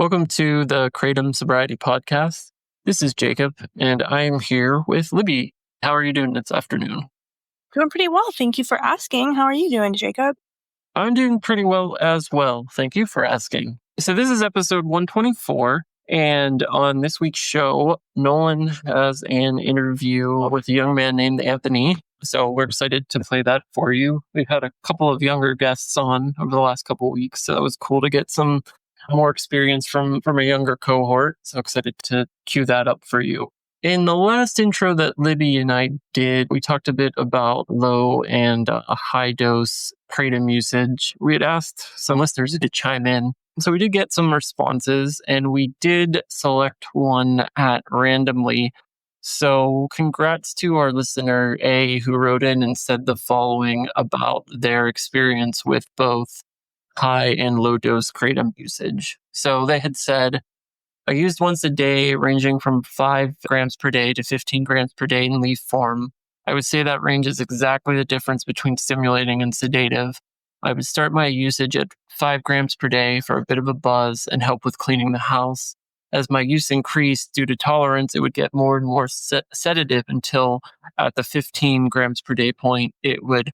Welcome to the Kratom Sobriety Podcast. This is Jacob, and I am here with Libby. How are you doing this afternoon? Doing pretty well. Thank you for asking. How are you doing, Jacob? I'm doing pretty well as well. Thank you for asking. So this is episode 124, and on this week's show, Nolan has an interview with a young man named Anthony. So we're excited to play that for you. We've had a couple of younger guests on over the last couple of weeks, so it was cool to get some more experience from a younger cohort. So excited to cue that up for you. In the last intro that Libby and I did, we talked a bit about low and high dose kratom usage. We had asked some listeners to chime in. So we did get some responses, and we did select one at randomly. So congrats to our listener A, who wrote in and said the following about their experience with both high and low dose kratom usage. So they had said, I used once a day, ranging from 5 grams per day to 15 grams per day in leaf form. I would say that range is exactly the difference between stimulating and sedative. I would start my usage at 5 grams per day for a bit of a buzz and help with cleaning the house. As my use increased due to tolerance, it would get more and more sedative until at the 15 grams per day point, it would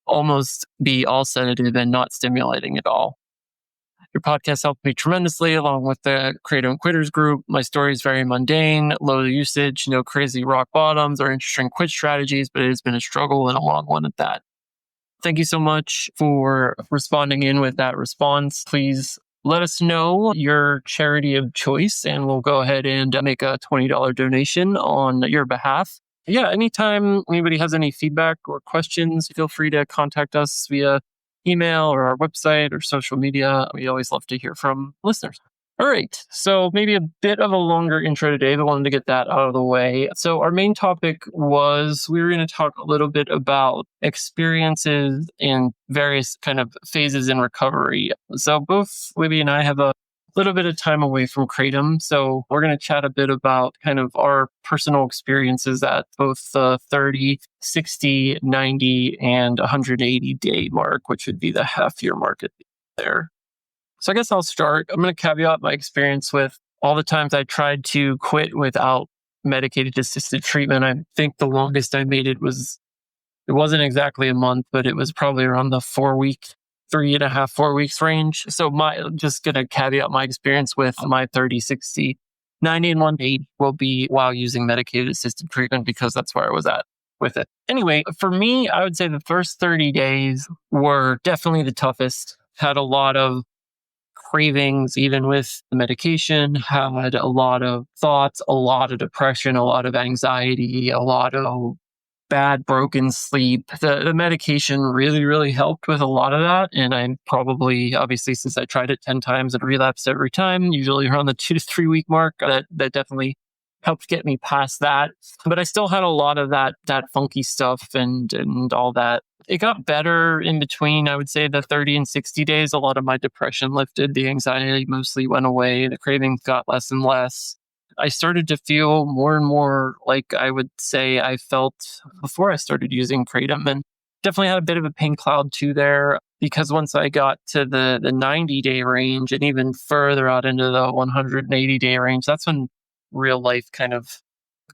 almost be all sedative and not stimulating at all. Your podcast helped me tremendously, along with the Kratom Quitters group. My story is very mundane, low usage, no crazy rock bottoms or interesting quit strategies, but it has been a struggle and a long one at that. Thank you so much for responding in with that response. Please let us know your charity of choice, and we'll go ahead and make a $20 donation on your behalf. Yeah, anytime anybody has any feedback or questions, feel free to contact us via email or our website or social media. We always love to hear from listeners. All right, so maybe a bit of a longer intro today, but wanted to get that out of the way. So our main topic was we were going to talk a little bit about experiences in various kind of phases in recovery. So both Libby and I have a little bit of time away from kratom. So we're going to chat a bit about kind of our personal experiences at both the 30, 60, 90, and 180 day mark, which would be the half year market there. So I guess I'll start. I'm going to caveat my experience with all the times I tried to quit without medicated assisted treatment. I think the longest I made it wasn't exactly a month, but it was probably around the 3.5, 4 weeks range. So just going to caveat my experience with my 30, 60, 90, and 180 will be while using medicated assisted treatment because that's where I was at with it. Anyway, for me, I would say the first 30 days were definitely the toughest. Had a lot of cravings, even with the medication, had a lot of thoughts, a lot of depression, a lot of anxiety, a lot of bad broken sleep. The medication really, really helped with a lot of that. And I'm probably, obviously, since I tried it 10 times and relapsed every time, usually around the 2 to 3 week mark, that definitely helped get me past that. But I still had a lot of that funky stuff and all that. It got better in between, I would say, the 30 and 60 days. A lot of my depression lifted. The anxiety mostly went away. The cravings got less and less. I started to feel more and more like I would say I felt before I started using kratom, and definitely had a bit of a pain cloud too there, because once I got to the 90-day range and even further out into the 180-day range, that's when real life kind of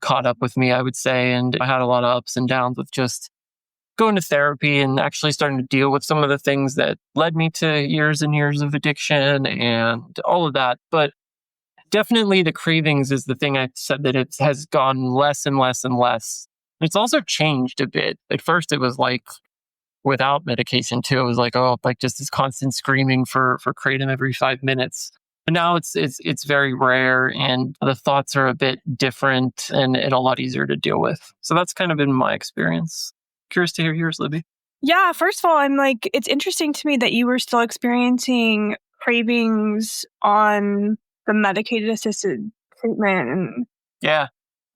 caught up with me, I would say. And I had a lot of ups and downs with just going to therapy and actually starting to deal with some of the things that led me to years and years of addiction and all of that. But definitely the cravings is the thing I said that it has gone less and less and less. It's also changed a bit. At first it was like without medication too. It was like, just this constant screaming for kratom every 5 minutes. But now it's very rare, and the thoughts are a bit different and a lot easier to deal with. So that's kind of been my experience. Curious to hear yours, Libby. Yeah, first of all, it's interesting to me that you were still experiencing cravings on the medicated assisted treatment. And yeah,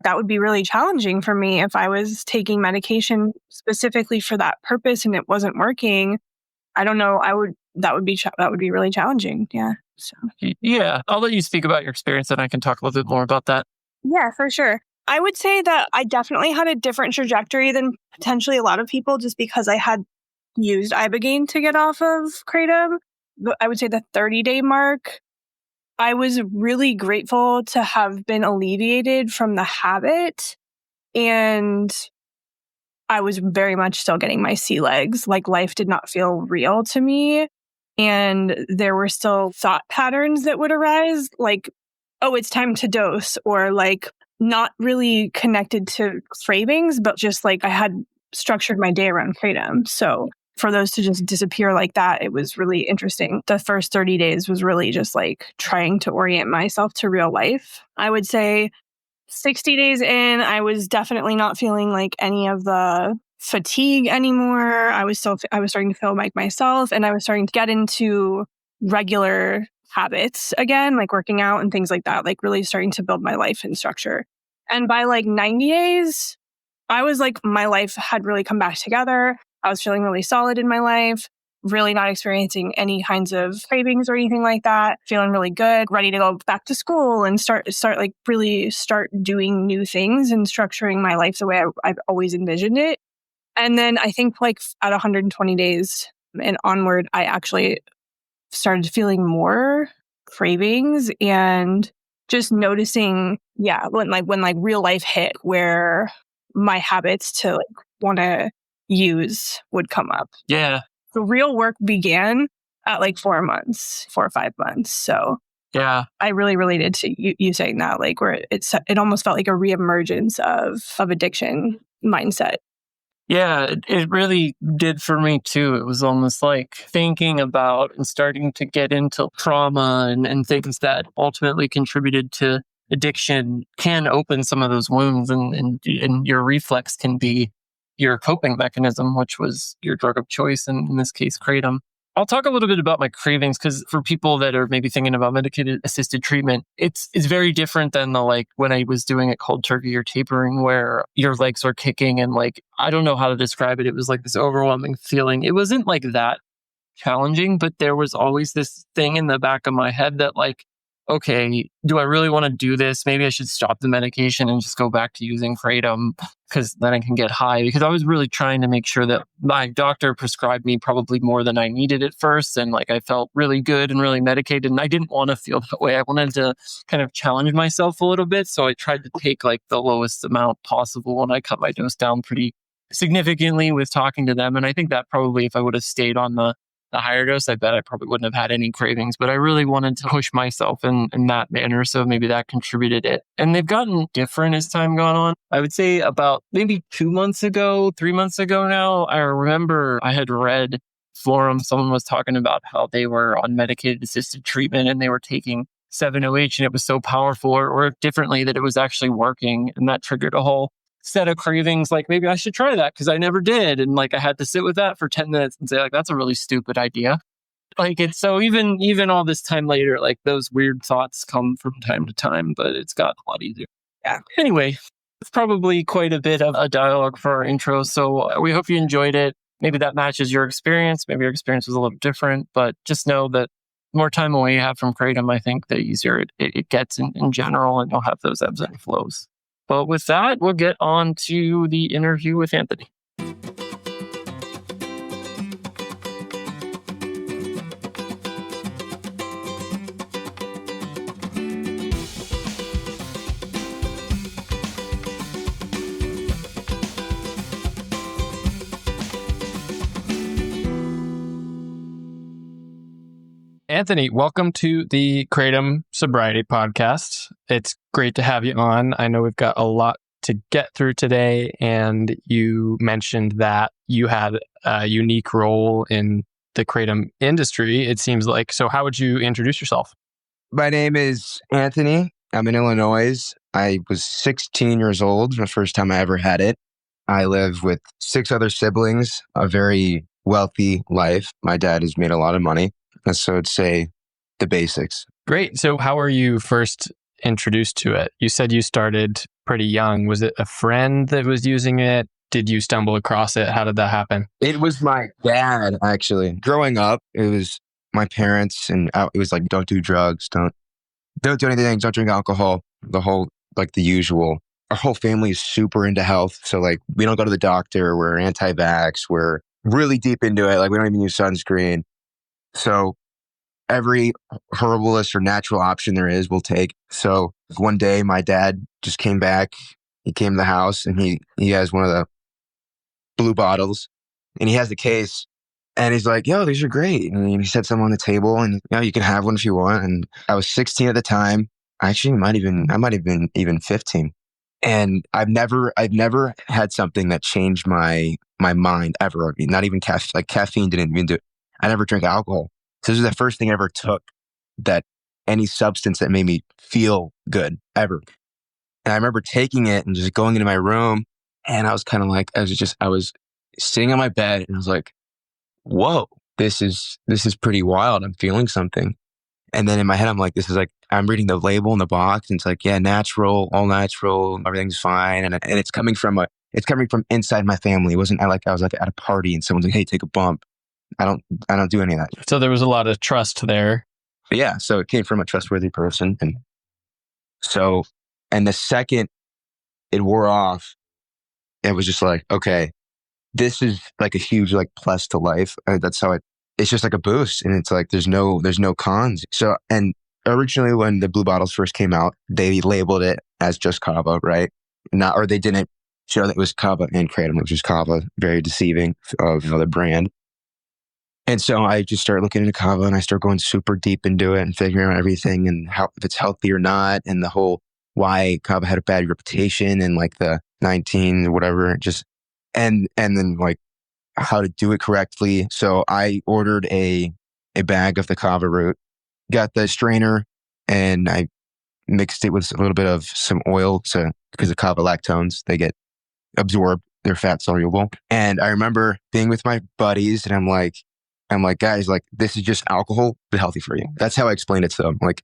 that would be really challenging for me if I was taking medication specifically for that purpose and it wasn't working. I don't know. That would be really challenging. Yeah. So. Yeah, I'll let you speak about your experience, and I can talk a little bit more about that. Yeah, for sure. I would say that I definitely had a different trajectory than potentially a lot of people, just because I had used Ibogaine to get off of kratom. But I would say the 30-day mark I was really grateful to have been alleviated from the habit, and I was very much still getting my sea legs. Like, life did not feel real to me. And there were still thought patterns that would arise, like, oh, it's time to dose, or like not really connected to cravings, but just like I had structured my day around kratom. So for those to just disappear like that, it was really interesting. The first 30 days was really just like trying to orient myself to real life. I would say 60 days in, I was definitely not feeling like any of the fatigue anymore. I was starting to feel like myself, and I was starting to get into regular habits again, like working out and things like that, like really starting to build my life and structure. And by like 90 days, I was like, my life had really come back together. I was feeling really solid in my life, really not experiencing any kinds of cravings or anything like that, feeling really good, ready to go back to school and start doing new things and structuring my life the way I've always envisioned it. And then I think like at 120 days and onward, I actually started feeling more cravings and just noticing, when real life hit, where my habits to like want to use would come up. Yeah. The real work began at like 4 or 5 months. So Yeah. I really related to you saying that, like where it almost felt like a reemergence of addiction mindset. Yeah, it really did for me too. It was almost like thinking about and starting to get into trauma and things that ultimately contributed to addiction can open some of those wounds, and your reflex can be your coping mechanism, which was your drug of choice, and in this case, kratom. I'll talk a little bit about my cravings, because for people that are maybe thinking about medicated assisted treatment, it's very different than the like when I was doing it cold turkey or tapering, where your legs are kicking and like, I don't know how to describe it. It was like this overwhelming feeling. It wasn't like that challenging, but there was always this thing in the back of my head that like, okay, do I really want to do this? Maybe I should stop the medication and just go back to using kratom, because then I can get high. Because I was really trying to make sure that my doctor prescribed me probably more than I needed at first. And like I felt really good and really medicated. And I didn't want to feel that way. I wanted to kind of challenge myself a little bit. So I tried to take like the lowest amount possible, and I cut my dose down pretty significantly with talking to them. And I think that probably if I would have stayed on the higher dose, I bet I probably wouldn't have had any cravings, but I really wanted to push myself in that manner. So maybe that contributed it. And they've gotten different as time gone on. I would say about maybe 2 months ago, 3 months ago now, I remember I had read forum, someone was talking about how they were on medicated assisted treatment and they were taking 7-OH and it was so powerful, or differently, that it was actually working. And that triggered a whole set of cravings, like maybe I should try that because I never did. And like I had to sit with that for 10 minutes and say like, that's a really stupid idea. Like it's so even all this time later, like those weird thoughts come from time to time, but it's got a lot easier. Yeah. Anyway, it's probably quite a bit of a dialogue for our intro. So we hope you enjoyed it. Maybe that matches your experience. Maybe your experience was a little different, but just know that the more time away you have from kratom, I think the easier it gets in general, and you'll have those ebbs and flows. But with that, we'll get on to the interview with Anthony. Anthony, welcome to the Kratom Sobriety Podcast. It's great to have you on. I know we've got a lot to get through today, and you mentioned that you had a unique role in the kratom industry, it seems like. So how would you introduce yourself? My name is Anthony. I'm in Illinois. I was 16 years old the first time I ever had it. I live with 6 other siblings, a very wealthy life. My dad has made a lot of money. So I'd say the basics. Great. So how were you first introduced to it? You said you started pretty young. Was it a friend that was using it? Did you stumble across it? How did that happen? It was my dad, actually. Growing up, it was my parents, and it was like, don't do drugs, don't do anything, don't drink alcohol, the whole, like the usual. Our whole family is super into health. So like, we don't go to the doctor. We're anti-vax. We're really deep into it. Like, we don't even use sunscreen. So every herbalist or natural option there is, we'll take. So one day my dad just came back. He came to the house and he has one of the blue bottles and he has the case and he's like, yo, these are great. And he set some on the table and you can have one if you want. And I was 16 at the time. Actually, I might have been even 15. And I've never had something that changed my mind ever. I mean, not even caffeine didn't even do it. I never drank alcohol. So this is the first thing I ever took that any substance that made me feel good ever. And I remember taking it and just going into my room and I was kind of like, I was sitting on my bed and I was like, whoa, this is pretty wild. I'm feeling something. And then in my head, I'm like, I'm reading the label in the box and it's like, yeah, natural, all natural, everything's fine. And it's coming from inside my family. It wasn't I was like at a party and someone's like, hey, take a bump. I don't do any of that. So there was a lot of trust there. But yeah. So it came from a trustworthy person. And the second it wore off, it was just like, okay, this is like a huge like plus to life. That's how it's just like a boost. And it's like, there's no cons. So, and originally when the blue bottles first came out, they labeled it as just kava, right? Or they didn't show that it was kava and kratom, which is kava, very deceiving of the brand. And so I just started looking into kava and I started going super deep into it and figuring out everything and how, if it's healthy or not, and the whole why kava had a bad reputation and like the 19 or whatever, and then like how to do it correctly. So I ordered a bag of the kava root, got the strainer, and I mixed it with a little bit of some oil because the kava lactones, they get absorbed, they're fat soluble. And I remember being with my buddies and I'm like, guys, like this is just alcohol, but healthy for you. That's how I explained it to them. Like,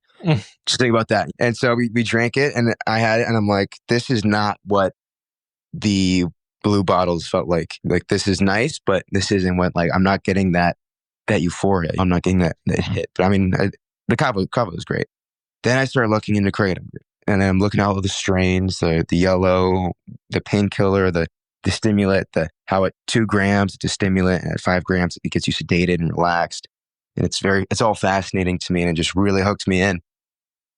just think about that. And so we drank it and I had it and I'm like, this is not what the blue bottles felt like. Like, this is nice, but this isn't what, like, I'm not getting that euphoria. I'm not getting that hit. But I mean, the kava was great. Then I started looking into kratom and then I'm looking at all of the strains, the yellow, the painkiller, the stimulant, how at 2 grams it's a stimulant and at 5 grams it gets you sedated and relaxed. And it's all fascinating to me and it just really hooked me in.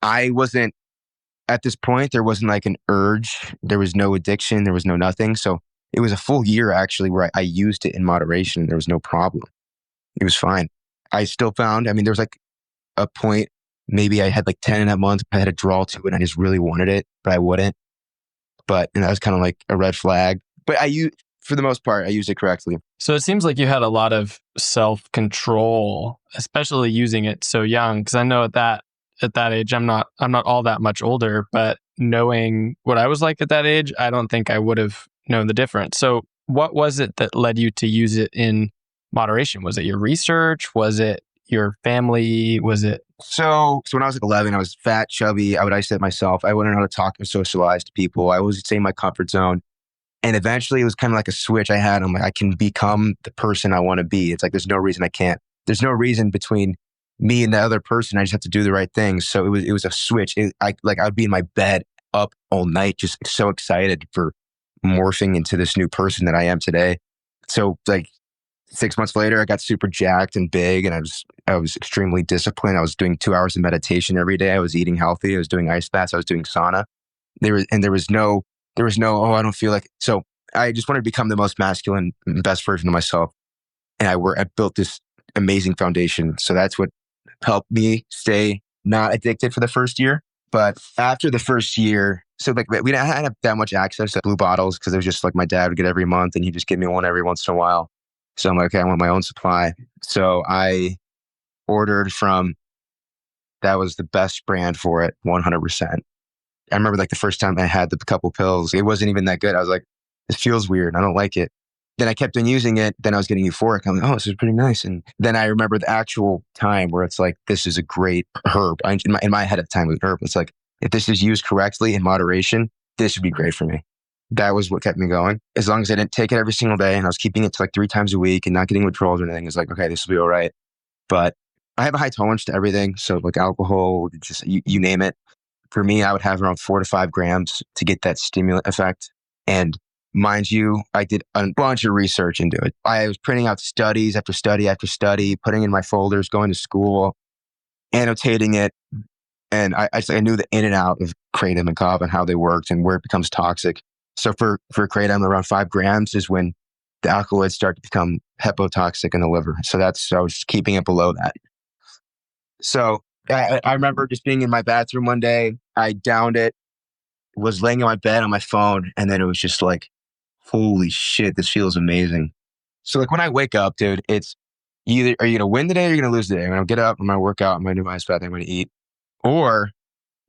At this point, there wasn't like an urge. There was no addiction. There was no nothing. So it was a full year actually where I used it in moderation. There was no problem. It was fine. I still found, I mean, there was like a point, maybe I had like 10 in that month. I had a draw to it and I just really wanted it, but I wouldn't. And that was kind of like a red flag. But for the most part, I used it correctly. So it seems like you had a lot of self-control, especially using it so young. Because I know at that age, I'm not all that much older, but knowing what I was like at that age, I don't think I would have known the difference. So what was it that led you to use it in moderation? Was it your research? Was it your family? Was it? So when I was like 11, I was fat, chubby. I would isolate myself. I wouldn't know how to talk and socialize to people. I was staying in my comfort zone. And eventually it was kind of like a switch I had. I'm like, I can become the person I want to be. It's like, there's no reason I can't. There's no reason between me and the other person. I just have to do the right things. So it was a switch. I would be in my bed up all night, just so excited for morphing into this new person that I am today. So like 6 months later, I got super jacked and big, and I was extremely disciplined. I was doing 2 hours of meditation every day. I was eating healthy. I was doing ice baths. I was doing sauna. There was no, oh, I don't feel like it. So I just wanted to become the most masculine, best version of myself. And I built this amazing foundation. So that's what helped me stay not addicted for the first year. But after the first year, so like we didn't have that much access to blue bottles because it was just like my dad would get every month and he'd just give me one every once in a while. So I'm like, okay, I want my own supply. So I ordered that was the best brand for it, 100%. I remember like the first time I had the couple pills, it wasn't even that good. I was like, this feels weird. I don't like it. Then I kept on using it. Then I was getting euphoric. I'm like, oh, this is pretty nice. And then I remember the actual time where it's like, this is a great herb. In my head at the time, it was herb. It's like, if this is used correctly in moderation, this would be great for me. That was what kept me going. As long as I didn't take it every single day and I was keeping it to like 3 times a week and not getting withdrawals or anything, it's like, okay, this will be all right. But I have a high tolerance to everything. So like alcohol, just you name it. For me, I would have around 4 to 5 grams to get that stimulant effect. And mind you, I did a bunch of research into it. I was printing out studies after study after study, putting in my folders, going to school. annotating it. And I knew the in and out of kratom and kava and how they worked and where it becomes toxic. So for kratom, around 5 grams is when the alkaloids start to become hepotoxic in the liver. So I was keeping it below that. So I remember just being in my bathroom one day. I downed it, was laying in my bed on my phone, and then it was just like, holy shit, this feels amazing. So like when I wake up, dude, it's either are you gonna win the day or you're gonna lose the day. I'm gonna get up, I'm gonna work out, I'm gonna do my ice bath, I'm gonna eat, or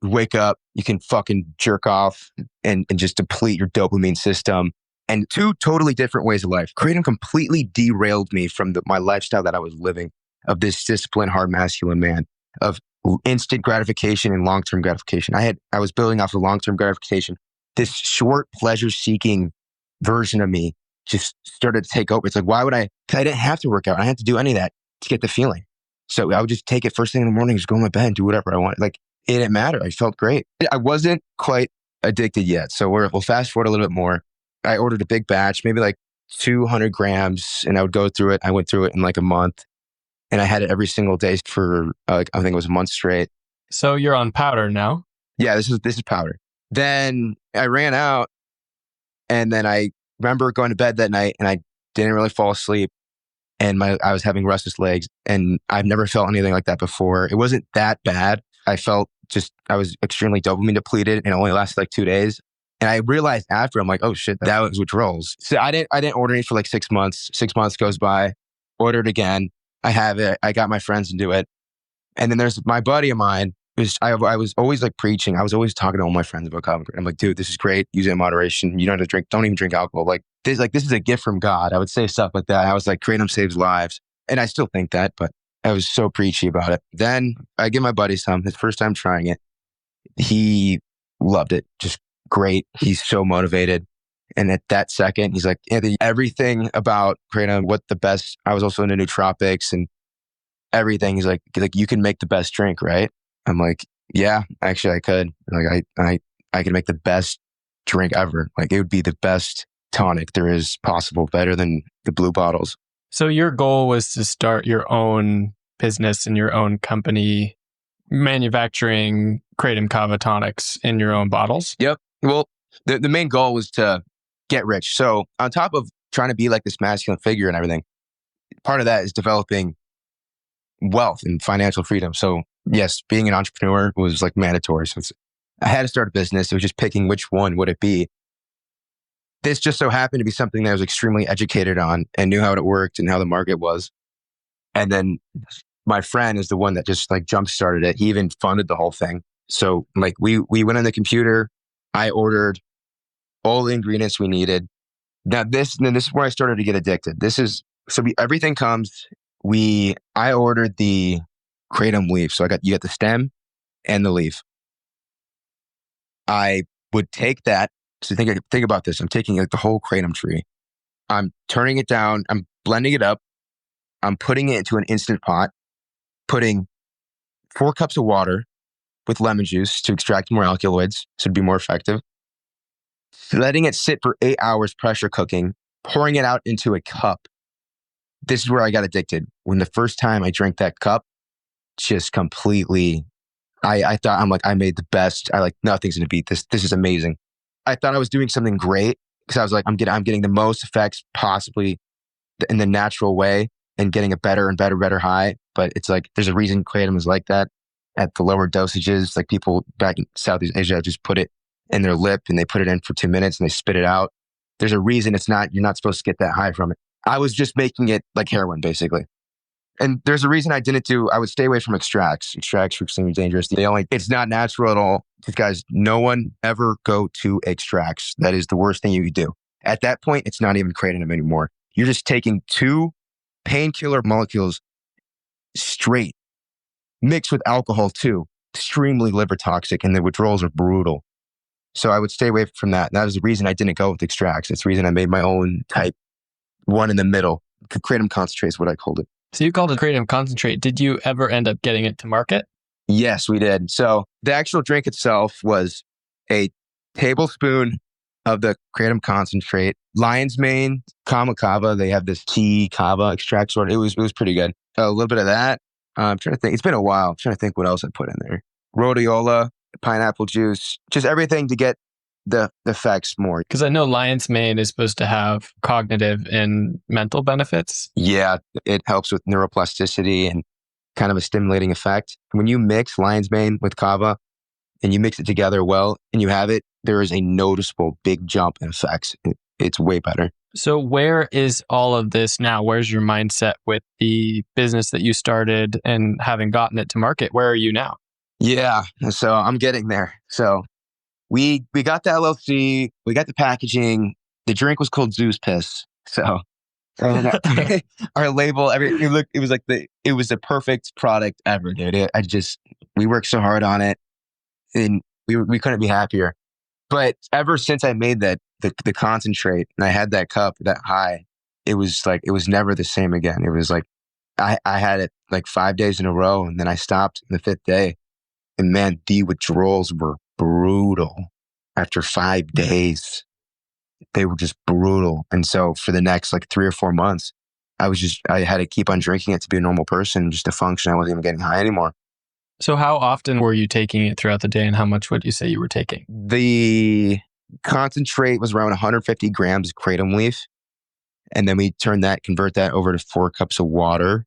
wake up, you can fucking jerk off and just deplete your dopamine system. And 2 totally different ways of life. Kratom completely derailed me from my lifestyle that I was living of this disciplined, hard masculine man of instant gratification and long-term gratification. I was building off of long-term gratification. This short pleasure-seeking version of me just started to take over. It's like, why would I didn't have to work out. I didn't have to do any of that to get the feeling. So I would just take it first thing in the morning, just go in my bed and do whatever I want. Like, it didn't matter. I felt great. I wasn't quite addicted yet. So we'll fast forward a little bit more. I ordered a big batch, maybe like 200 grams, and I would go through it. I went through it in like a month, and I had it every single day for I think it was a month straight. So you're on powder now? Yeah, this is powder. Then I ran out, and then I remember going to bed that night, and I didn't really fall asleep, and I was having restless legs, and I've never felt anything like that before. It wasn't that bad. I was extremely dopamine depleted, and it only lasted like 2 days. And I realized after, I'm like, oh shit, that was withdrawals. So I didn't order it for like 6 months. 6 months goes by, ordered again. I have it. I got my friends to do it. And then there's my buddy of mine. I was always like preaching. I was always talking to all my friends about kava-kratom. I'm like, dude, this is great. Use it in moderation. You don't have to drink. Don't even drink alcohol. Like this is a gift from God. I would say stuff like that. I was like, kratom saves lives. And I still think that, but I was so preachy about it. Then I give my buddy some, his first time trying it. He loved it. Just great. He's so motivated. And at that second, he's like, Anthony, everything about kratom, what the best, I was also into nootropics and everything. He's like, you can make the best drink, right? I'm like, yeah, actually I could. Like I could make the best drink ever. Like it would be the best tonic there is possible, better than the blue bottles. So your goal was to start your own business and your own company manufacturing kratom kava tonics in your own bottles? Yep. Well, the main goal was to get rich. So on top of trying to be like this masculine figure and everything, part of that is developing wealth and financial freedom. So yes, being an entrepreneur was like mandatory. So I had to start a business. It was just picking which one would it be. This just so happened to be something that I was extremely educated on and knew how it worked and how the market was. And then my friend is the one that just like jump started it. He even funded the whole thing. So like we went on the computer. I ordered all the ingredients we needed. Now this is where I started to get addicted. Everything comes. I ordered the kratom leaf. So you get the stem and the leaf. I would take that. So think about this. I'm taking like the whole kratom tree. I'm turning it down. I'm blending it up. I'm putting it into an instant pot, putting 4 cups of water with lemon juice to extract more alkaloids so it'd be more effective. Letting it sit for 8 hours, pressure cooking, pouring it out into a cup. This is where I got addicted. When the first time I drank that cup, just completely, I thought, I'm like, I made the best. Nothing's going to beat this. This is amazing. I thought I was doing something great because I was like, I'm getting the most effects possibly in the natural way and getting a better and better high. But it's like, there's a reason kratom is like that at the lower dosages. Like people back in Southeast Asia just put it in their lip and they put it in for 2 minutes and they spit it out. There's a reason you're not supposed to get that high from it. I was just making it like heroin, basically. And there's a reason I would stay away from extracts. Extracts are extremely dangerous. It's not natural at all. Guys, no one ever go to extracts. That is the worst thing you could do. At that point, it's not even kratom anymore. You're just taking 2 painkiller molecules straight, mixed with alcohol too. Extremely liver toxic, and the withdrawals are brutal. So I would stay away from that. And that was the reason I didn't go with extracts. It's the reason I made my own type, one in the middle. Kratom concentrate is what I called it. So you called it kratom concentrate. Did you ever end up getting it to market? Yes, we did. So the actual drink itself was a tablespoon of the kratom concentrate, lion's mane, kava. They have this tea kava extract sort. It was pretty good. A little bit of that, I'm trying to think. It's been a while. I'm trying to think what else I put in there. Rhodiola, pineapple juice, just everything to get the effects more. Because I know lion's mane is supposed to have cognitive and mental benefits. Yeah, it helps with neuroplasticity and kind of a stimulating effect. When you mix lion's mane with kava and you mix it together well and you have it, there is a noticeable big jump in effects. It's way better. So where is all of this now? Where's your mindset with the business that you started and having gotten it to market? Where are you now? Yeah, so I'm getting there. So we got the LLC, we got the packaging. The drink was called Zeus Piss. So our label, it was the perfect product ever, dude. We worked so hard on it, and we couldn't be happier. But ever since I made the concentrate and I had that cup, that high, it was never the same again. It was like I had it like 5 days in a row, and then I stopped the 5th day, and man, the withdrawals were brutal. After 5 days, they were just brutal. And so for the next like 3 or 4 months, I had to keep on drinking it to be a normal person, just to function. I wasn't even getting high anymore. So how often were you taking it throughout the day, and how much would you say you were taking? The concentrate was around 150 grams of kratom leaf. And then we convert that over to 4 cups of water.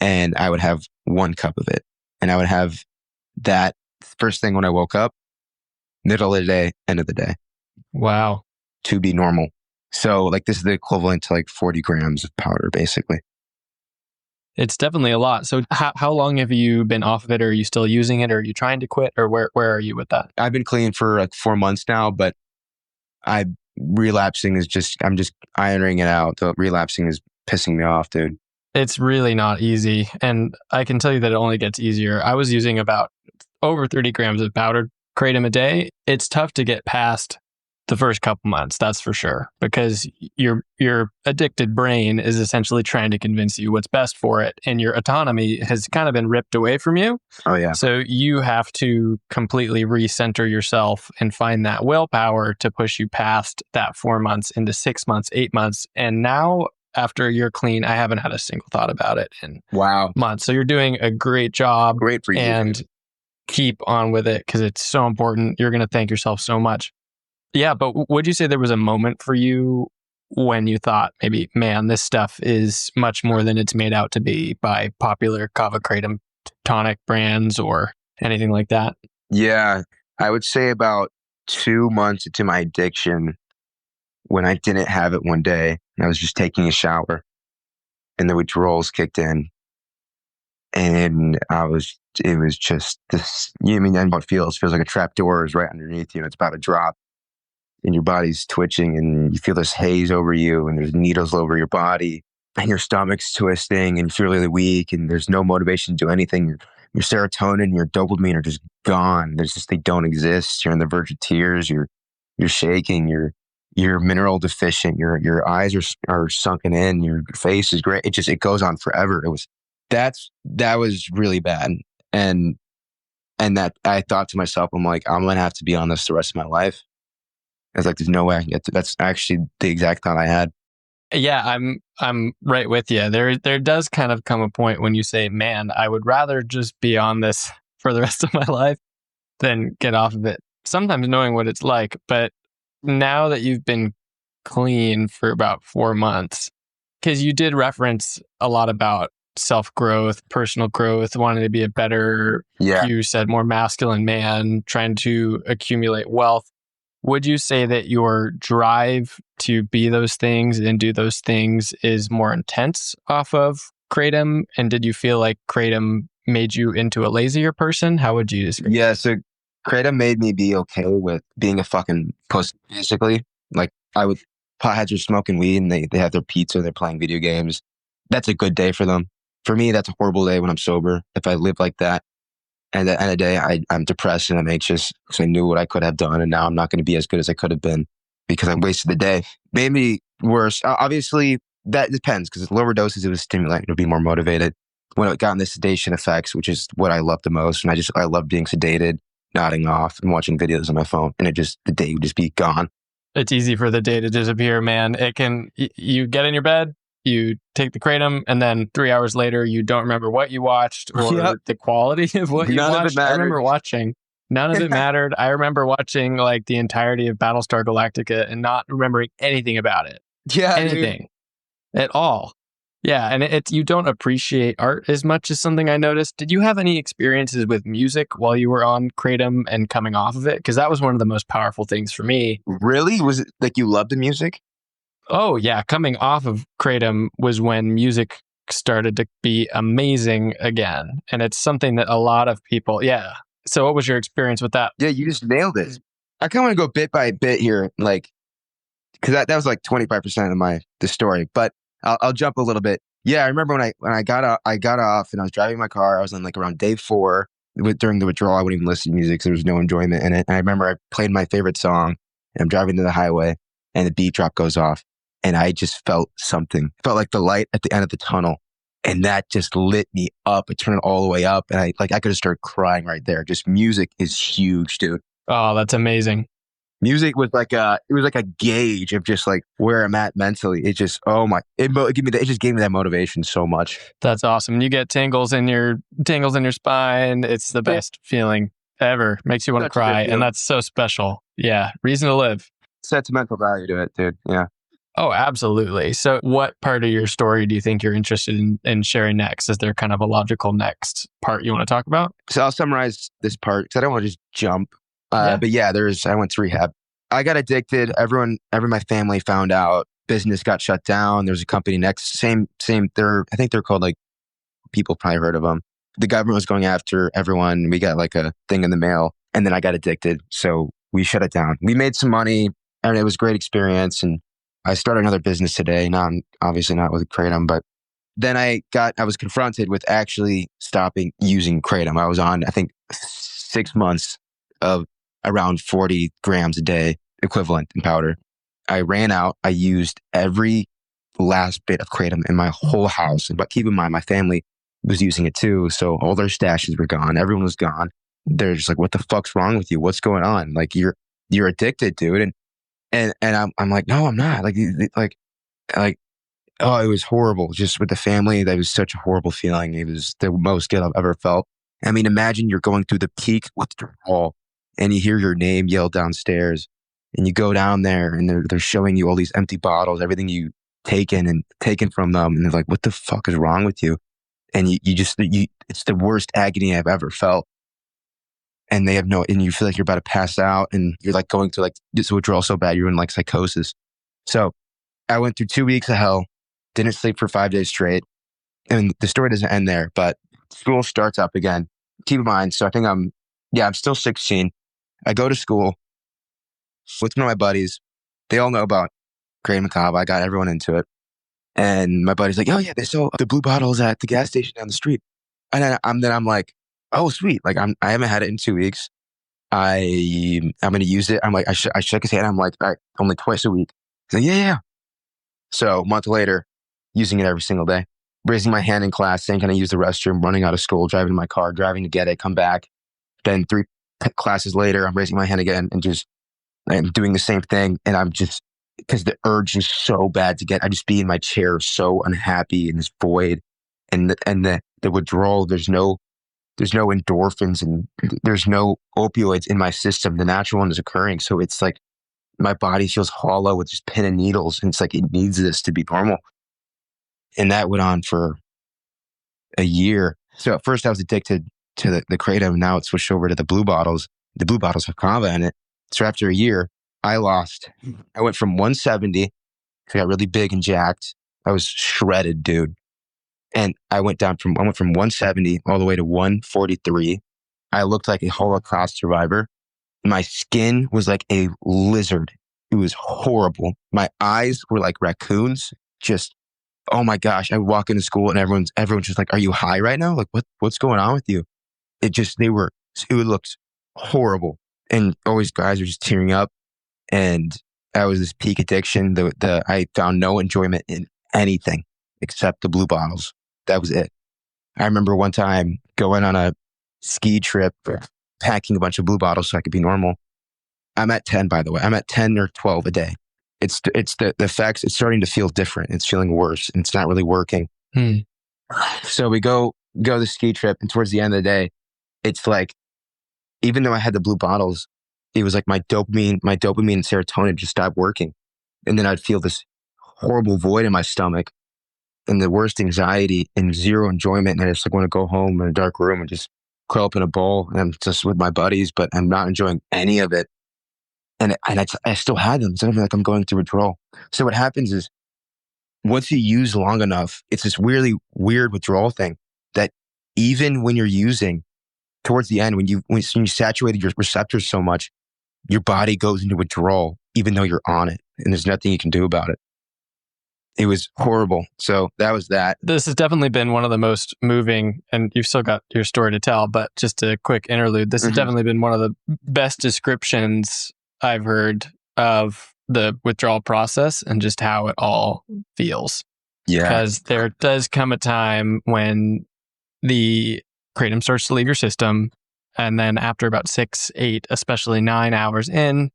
And I would have 1 cup of it. And I would have that first thing when I woke up, middle of the day, end of the day. Wow. To be normal. So like this is the equivalent to like 40 grams of powder, basically. It's definitely a lot. So how long have you been off of it? Or are you still using it? Or are you trying to quit? Or where are you with that? I've been clean for like 4 months now, but relapsing I'm just ironing it out. The relapsing is pissing me off, dude. It's really not easy. And I can tell you that it only gets easier. I was using about over 30 grams of powdered kratom a day. It's tough to get past the first couple months, that's for sure, because your addicted brain is essentially trying to convince you what's best for it, and your autonomy has kind of been ripped away from you. Oh yeah. So you have to completely recenter yourself and find that willpower to push you past that 4 months into 6 months, 8 months. And now after you're clean, I haven't had a single thought about it in months. So you're doing a great job. Great for you. And keep on with it, because it's so important. You're going to thank yourself so much. Yeah, but would you say there was a moment for you when you thought maybe, man, this stuff is much more than it's made out to be by popular kava-kratom tonic brands or anything like that? Yeah, I would say about 2 months into my addiction, when I didn't have it one day, and I was just taking a shower, and the withdrawals kicked in, and it was just this. You mean how it feels? It feels like a trap door is right underneath you, and it's about to drop. And your body's twitching, and you feel this haze over you, and there's needles over your body, and your stomach's twisting, and you feel really weak, and there's no motivation to do anything. Your serotonin and your dopamine are just gone. They don't exist. You're on the verge of tears. You're shaking. You're mineral deficient. Your eyes are sunken in. Your face is gray. It goes on forever. That was really bad, and that I thought to myself, I'm like, I'm gonna have to be on this the rest of my life. I was like, there's no way I can get to. That's actually the exact thought I had. Yeah, I'm right with you. There does kind of come a point when you say, man, I would rather just be on this for the rest of my life than get off of it. Sometimes knowing what it's like, but now that you've been clean for about 4 months, because you did reference a lot about self-growth, personal growth, wanting to be a better, you said more masculine man, trying to accumulate wealth. Would you say that your drive to be those things and do those things is more intense off of kratom? And did you feel like kratom made you into a lazier person? How would you describe it? Yeah, so kratom made me be okay with being a fucking pussy, basically. Like potheads are smoking weed and they have their pizza, they're playing video games. That's a good day for them. For me, that's a horrible day when I'm sober. If I live like that, and at the end of the day, I'm depressed and I'm anxious because I knew what I could have done, and now I'm not going to be as good as I could have been because I wasted the day. Made me worse. Obviously, that depends, because at lower doses, it was stimulant. It would be more motivated. When it got in the sedation effects, which is what I love the most, and I love being sedated, nodding off, and watching videos on my phone, and the day would just be gone. It's easy for the day to disappear, man. You get in your bed, you take the kratom and then 3 hours later, you don't remember what you watched or Yep. the quality of what you None of it watched. I mattered. remember watching. None of it mattered. I remember watching like the entirety of Battlestar Galactica and not remembering anything about it. Yeah, Anything at all. Yeah, and it's you don't appreciate art as much as something I noticed. Did you have any experiences with music while you were on kratom and coming off of it? Because that was one of the most powerful things for me. Really? Was it like you loved the music? Oh yeah, coming off of kratom was when music started to be amazing again, and it's something that a lot of people. Yeah. So, what was your experience with that? Yeah, you just nailed it. I kind of want to go bit by bit here, like, because that was like 25% of the story, but I'll jump a little bit. Yeah, I remember when I got off and I was driving my car. I was on like around day 4 during the withdrawal. I wouldn't even listen to music, so there was no enjoyment in it. And I remember I played my favorite song, and I'm driving to the highway, and the beat drop goes off, and I just felt something. Felt like the light at the end of the tunnel, and that just lit me up. It turned it all the way up, and I could have started crying right there. Just music is huge, dude. Oh, that's amazing. Music was like a gauge of just like where I'm at mentally. It just it just gave me that motivation so much. That's awesome. You get tingles in your spine. It's the best feeling ever. Makes you want to Such a good cry, feeling. and that's so special. Yeah, reason to live. Sentimental value to it, dude. Yeah. Oh, absolutely. So, what part of your story do you think you're interested in sharing next? Is there kind of a logical next part you want to talk about? So I'll summarize this part because I don't want to just jump. Yeah. But yeah, I went to rehab. I got addicted. Everyone in my family found out. Business got shut down. There's a company next, same. I think they're called like, people probably heard of them. The government was going after everyone. We got like a thing in the mail, and then I got addicted. So we shut it down. We made some money, and it was a great experience. And I started another business today. Now I'm obviously not with kratom, but then I was confronted with actually stopping using kratom. I was on, I think, 6 months of around 40 grams a day equivalent in powder. I ran out. I used every last bit of kratom in my whole house. But keep in mind, my family was using it too. So all their stashes were gone. Everyone was gone. They're just like, what the fuck's wrong with you? What's going on? Like, you're addicted, dude. And I'm like, no, I'm not. Like, oh, it was horrible. Just with the family, that was such a horrible feeling. It was the most guilt I've ever felt. I mean, imagine you're going through the peak withdrawal and you hear your name yelled downstairs, and you go down there and they're showing you all these empty bottles, everything you taken from them. And they're like, what the fuck is wrong with you? And it's the worst agony I've ever felt. And and you feel like you're about to pass out, and you're like going through like this withdrawal so bad, you're in like psychosis. So I went through 2 weeks of hell, didn't sleep for 5 days straight. And the story doesn't end there, but school starts up again. Keep in mind, so I think I'm still 16. I go to school with one of my buddies. They all know about kratom and kava. I got everyone into it. And my buddy's like, oh yeah, they sell the blue bottles at the gas station down the street. And then I'm like, oh sweet. Like I haven't had it in 2 weeks. I'm going to use it. I'm like, I shook his hand. I'm like, all right, only twice a week. He's like, yeah. So a month later, using it every single day, raising my hand in class, saying, can I use the restroom, running out of school, driving to my car, driving to get it, come back. Then 3 classes later, I'm raising my hand again and I'm doing the same thing. And I'm just, because the urge is so bad to get, I just be in my chair so unhappy in this void. And the withdrawal, there's no endorphins and there's no opioids in my system. The natural one is occurring. So it's like my body feels hollow with just pin and needles. And it's like, it needs this to be normal. And that went on for a year. So at first I was addicted to the kratom. Now it switched over to the blue bottles. The blue bottles have kava in it. So after a year, I went from 170. I got really big and jacked. I was shredded, dude. And I went from 170 all the way to 143. I looked like a Holocaust survivor. My skin was like a lizard. It was horrible. My eyes were like raccoons. Just, oh my gosh. I would walk into school and everyone's just like, are you high right now? Like, what's going on with you? It looked horrible. And always guys were just tearing up. And that was this peak addiction. I found no enjoyment in anything except the blue bottles. That was it. I remember one time going on a ski trip, packing a bunch of blue bottles so I could be normal. I'm at 10, by the way. I'm at 10 or 12 a day. it's the effects. It's starting to feel different. It's feeling worse, and it's not really working. So we go the ski trip, and towards the end of the day, it's like, even though I had the blue bottles, it was like my dopamine and serotonin just stopped working, and then I'd feel this horrible void in my stomach, and the worst anxiety and zero enjoyment, and I just like want to go home in a dark room and just curl up in a bowl, and I'm just with my buddies, but I'm not enjoying any of it. And I still had them. So I'm like, I'm going through withdrawal. So what happens is, once you use long enough, it's this really weird withdrawal thing that even when you're using, towards the end, when you saturated your receptors so much, your body goes into withdrawal, even though you're on it, and there's nothing you can do about it. It was horrible. So that was that. This has definitely been one of the most moving, and you've still got your story to tell, but just a quick interlude. This has definitely been one of the best descriptions I've heard of the withdrawal process and just how it all feels. Yeah. Because there does come a time when the kratom starts to leave your system, and then after about 6, 8, especially 9 hours in,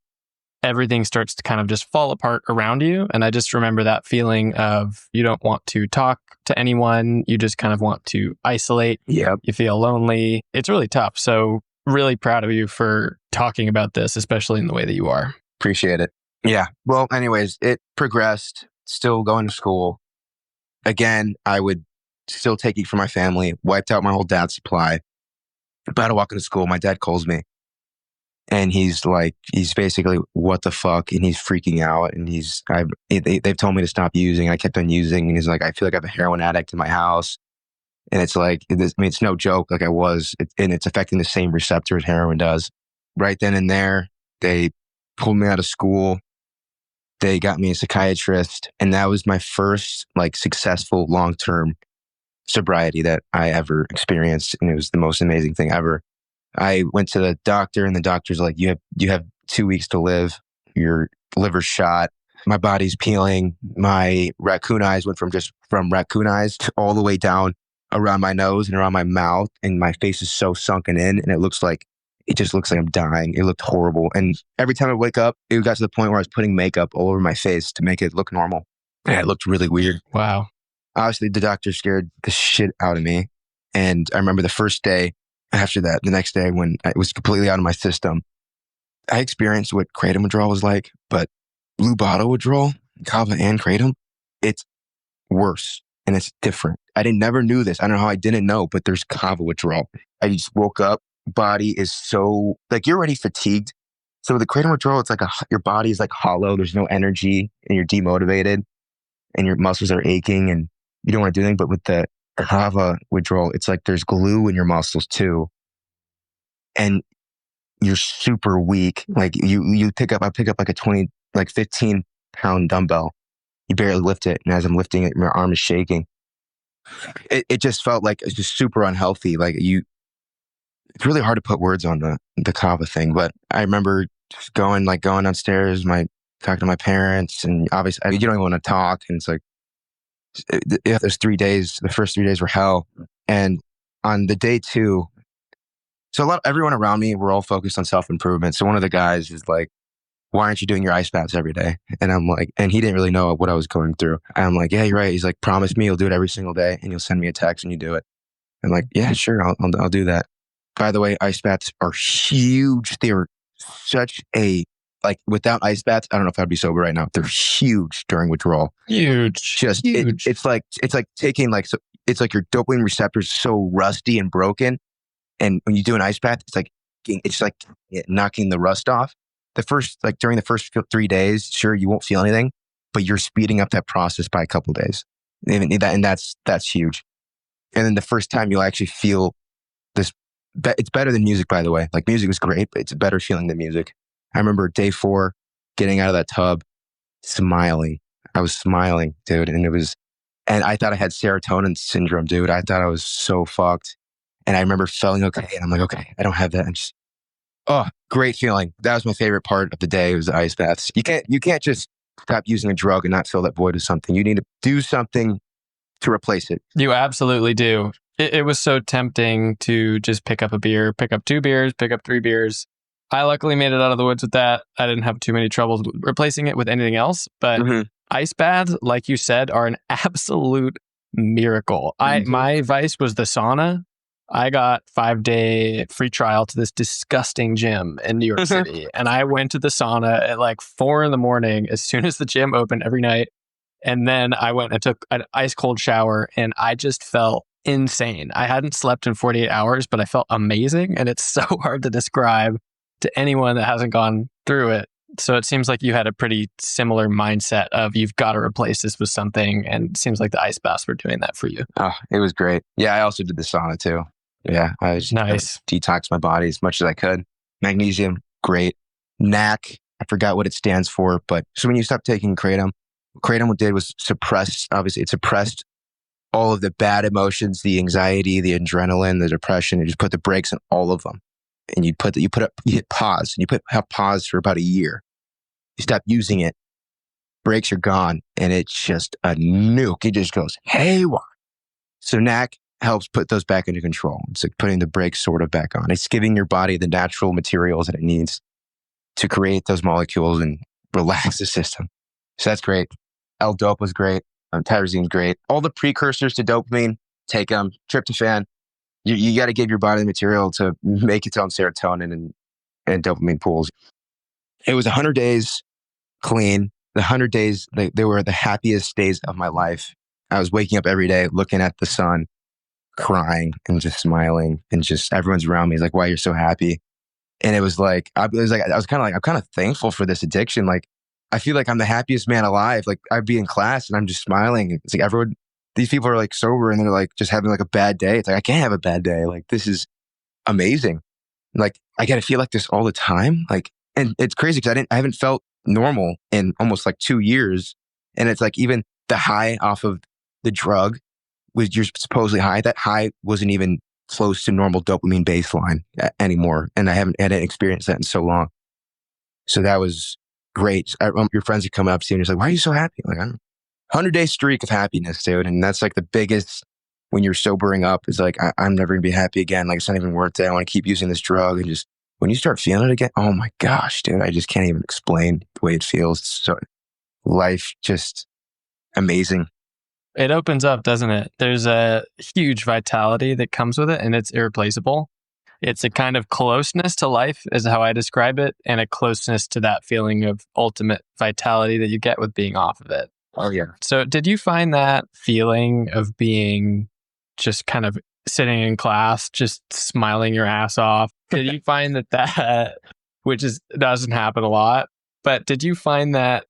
everything starts to kind of just fall apart around you. And I just remember that feeling of, you don't want to talk to anyone. You just kind of want to isolate. Yep. You feel lonely. It's really tough. So really proud of you for talking about this, especially in the way that you are. Appreciate it. Yeah. Well, anyways, it progressed, still going to school. Again, I would still take it from my family, wiped out my whole dad's supply. About to walk into school, my dad calls me. And he's basically, what the fuck? And he's freaking out. And they've told me to stop using. I kept on using. And he's like, I feel like I have a heroin addict in my house. And it's like, it's no joke. Like I was, and it's affecting the same receptors heroin does. Right then and there, they pulled me out of school. They got me a psychiatrist. And that was my first successful long-term sobriety that I ever experienced. And it was the most amazing thing ever. I went to the doctor, and the doctor's like, you have 2 weeks to live. Your liver's shot. My body's peeling. My raccoon eyes went from raccoon eyes to all the way down around my nose and around my mouth. And my face is so sunken in, and it just looks like I'm dying. It looked horrible. And every time I wake up, it got to the point where I was putting makeup all over my face to make it look normal. And it looked really weird. Wow. Obviously, the doctor scared the shit out of me. And I remember the first day after that, the next day when I was completely out of my system, I experienced what kratom withdrawal was like, but blue bottle withdrawal, kava and kratom, it's worse and it's different. I never knew this. I don't know how I didn't know, but there's kava withdrawal. I just woke up, body is so, you're already fatigued. So with the kratom withdrawal, it's like your body is hollow. There's no energy and you're demotivated and your muscles are aching and you don't want to do anything. But with the kava withdrawal, it's like there's glue in your muscles too. And you're super weak. I pick up a 15 pound dumbbell. You barely lift it. And as I'm lifting it, my arm is shaking. It just felt like it's just super unhealthy. It's really hard to put words on the kava thing. But I remember just going downstairs, talking to my parents, and obviously you don't even want to talk. And it's like, those 3 days, the first 3 days were hell. And on the day 2, so everyone around me, we're all focused on self-improvement. So one of the guys is like, why aren't you doing your ice baths every day? And I'm like, and he didn't really know what I was going through. And I'm like, yeah, you're right. He's like, promise me you'll do it every single day and you'll send me a text when you do it. I'm like, yeah, sure. I'll do that. By the way, ice baths are huge. They are such without ice baths, I don't know if I'd be sober right now. They're huge during withdrawal. Huge. Just huge. It's like taking it's like your dopamine receptors so rusty and broken. And when you do an ice bath, it's like knocking the rust off. During the first 3 days, sure, you won't feel anything, but you're speeding up that process by a couple of days. And that's huge. And then the first time you'll actually feel this, it's better than music, by the way. Music was great, but it's a better feeling than music. I remember day 4, getting out of that tub, smiling. I was smiling, dude. And I thought I had serotonin syndrome, dude. I thought I was so fucked. And I remember feeling okay. And I'm like, okay, I don't have that. And great feeling. That was my favorite part of the day, was the ice baths. You can't just stop using a drug and not fill that void with something. You need to do something to replace it. You absolutely do. It was so tempting to just pick up a beer, pick up 2 beers, pick up 3 beers. I luckily made it out of the woods with that. I didn't have too many troubles replacing it with anything else. But ice baths, like you said, are an absolute miracle. My vice was the sauna. I got 5-day free trial to this disgusting gym in New York City. And I went to the sauna at like 4 a.m. as soon as the gym opened every night. And then I went and took an ice cold shower and I just felt insane. I hadn't slept in 48 hours, but I felt amazing. And it's so hard to describe to anyone that hasn't gone through it. So it seems like you had a pretty similar mindset of you've got to replace this with something. And it seems like the ice baths were doing that for you. Oh, it was great. Yeah, I also did the sauna too. Yeah, I was nice. Detox my body as much as I could. Magnesium, great. NAC, I forgot what it stands for, but so when you stop taking kratom, what kratom did was obviously it suppressed all of the bad emotions, the anxiety, the adrenaline, the depression, and just put the brakes on all of them. And you hit pause, and you have pause for about a year. You stop using it, brakes are gone, and it's just a nuke. It just goes haywire. So NAC helps put those back into control. It's like putting the brakes sort of back on. It's giving your body the natural materials that it needs to create those molecules and relax the system. So that's great. L-dope was great. Tyrozine's great. All the precursors to dopamine, take them. Tryptophan. You got to give your body the material to make its own serotonin and dopamine pools. It was 100 days clean. The 100 days, they were the happiest days of my life. I was waking up every day, looking at the sun, crying and just smiling, and just everyone's around me is like, "Why you're so happy?" And it was like I'm kind of thankful for this addiction. Like I feel like I'm the happiest man alive. Like I'd be in class and I'm just smiling. It's like these people are like sober and they're like just having like a bad day. It's like I can't have a bad day. Like this is amazing. Like I got to feel like this all the time. Like, and it's crazy because I haven't felt normal in almost like 2 years. And it's like even the high off of the drug was you're supposedly high. That high wasn't even close to normal dopamine baseline anymore. And I hadn't experienced that in so long. So that was great. Your friends would come up to you and you're like, "Why are you so happy?" Like, 100-day streak of happiness, dude. And that's like the biggest when you're sobering up is like, I'm never gonna be happy again. Like it's not even worth it. I want to keep using this drug. And just when you start feeling it again, oh my gosh, dude, I just can't even explain the way it feels. So life just amazing. It opens up, doesn't it? There's a huge vitality that comes with it and it's irreplaceable. It's a kind of closeness to life is how I describe it, and a closeness to that feeling of ultimate vitality that you get with being off of it. Oh yeah. So did you find that feeling of being just kind of sitting in class, just smiling your ass off? Did you find that which doesn't happen a lot, but did you find that